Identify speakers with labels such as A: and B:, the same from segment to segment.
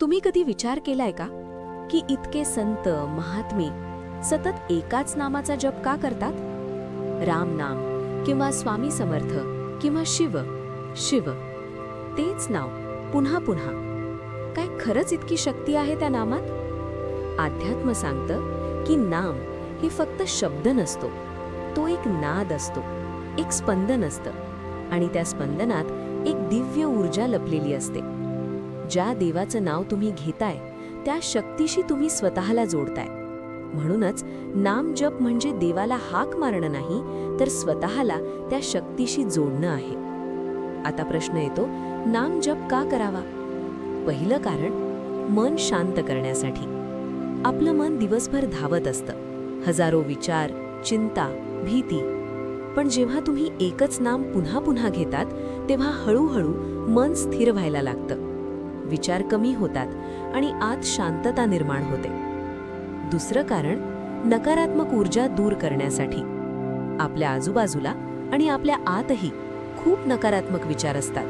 A: तुम्ही कधी विचार केलाय का की इतके संत महात्मे सतत एकाच नामाचा जप का करतात? राम नाम किंवा स्वामी समर्थ किंवा शिव शिव तेच नाव पुन्हा पुन्हा. काय खरंच इतकी शक्ती आहे त्या नामात? अध्यात्म सांगतं की नाम हे फक्त शब्द नसतो, तो एक नाद असतो, एक स्पंदन असतं आणि त्या स्पंदनात एक दिव्य ऊर्जा लपलेली असते. ज्या देवाचं नाव तुम्ही घेताय त्या शक्तीशी तुम्ही स्वतःला जोडताय. म्हणूनच नाम जप म्हणजे देवाला हाक मारणं नाही, तर स्वतःला त्या शक्तीशी जोडणं आहे. आता प्रश्न येतो, नाम जप का करावा? पहिलं कारण, मन शांत करण्यासाठी. आपलं मन दिवसभर धावत असतं, हजारो विचार, चिंता, भीती. पण जेव्हा तुम्ही एकच नाम पुन्हा पुन्हा घेतात तेव्हा हळूहळू मन स्थिर व्हायला लागतं. विचार कमी होतात आणि आत शांतता निर्माण होते. दुसरं कारण, नकारात्मक ऊर्जा दूर करण्यासाठी. आपल्या आजूबाजूला आणि आपल्या आतही खूप नकारात्मक विचार असतात.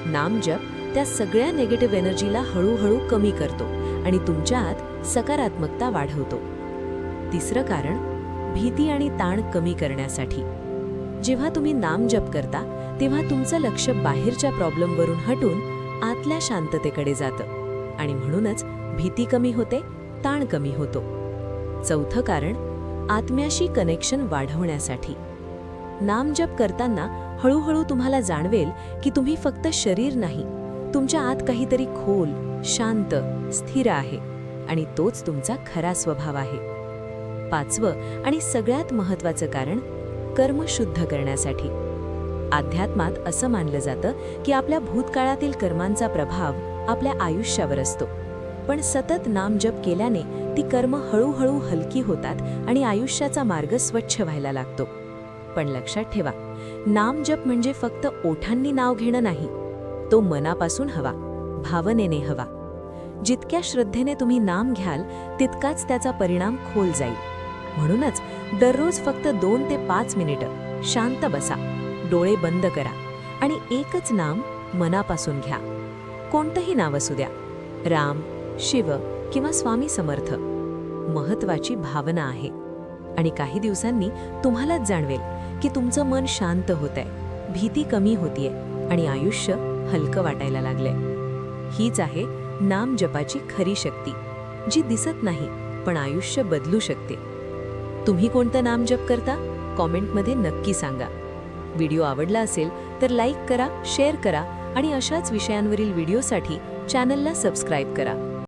A: नाम जप त्या सगळ्या नेगेटिव्ह एनर्जीला हळूहळू कमी करतो आणि तुमच्या आत सकारात्मकता वाढवतो. तिसरं कारण, भीती आणि ताण कमी करण्यासाठी. जेव्हा तुम्ही नाम जप करता तेव्हा तुमचं लक्ष बाहेरच्या प्रॉब्लेमवरून हटून आतल्या शांततेकडे जातं आणि म्हणूनच भीती कमी होते, ताण कमी होतो. चौथं कारण, आत्म्याशी कनेक्शन वाढवण्यासाठी. नाम जप करताना हळूहळू तुम्हाला जाणवेल की तुम्ही फक्त शरीर नाही, तुमच्या आत काहीतरी खोल, शांत, स्थिर आहे आणि तोच तुमचा खरा स्वभाव आहे. पाचवं आणि सगळ्यात महत्त्वाचं कारण, कर्म शुद्ध करण्यासाठी. अध्यात्मात असं मानलं जातं की आपल्या भूतकाळातील कर्मांचा प्रभाव आपल्या आयुष्यावर असतो. पण सतत नाम जप केल्याने ती कर्म हळूहळू हलकी होतात आणि आयुष्याचा मार्ग स्वच्छ व्हायला लागतो. पण लक्षात ठेवा, नाम जप म्हणजे फक्त ओठांनी नाव घेणं नाही, तो मनापासून हवा, भावनेने हवा. जितक्या श्रद्धेने तुम्ही नाम घ्याल तितकाच त्याचा परिणाम खोल जाईल. म्हणूनच दररोज फक्त 2 ते 5 मिनिटं शांत बसा, डोळे बंद करा आणि एकच नाम मनापासून घ्या. कोणतंही नाव असू द्या, राम, शिव किंवा स्वामी समर्थ. महत्वाची भावना आहे आणि काही दिवसांनी तुम्हालाच जाणवेल की तुमचं मन शांत होतंय, भीती कमी होतीये आणि आयुष्य हलकं वाटायला लागलंय. हीच आहे नाम जपाची खरी शक्ती, जी दिसत नाही पण आयुष्य बदलू शकते. तुम्ही कोणतं नाम जप करता? कॉमेंटमध्ये नक्की सांगा. व्हिडिओ आवडला असेल तर लाईक करा, शेअर करा आणि अशाच विषयांवरील व्हिडिओसाठी चॅनलला सबस्क्राईब करा.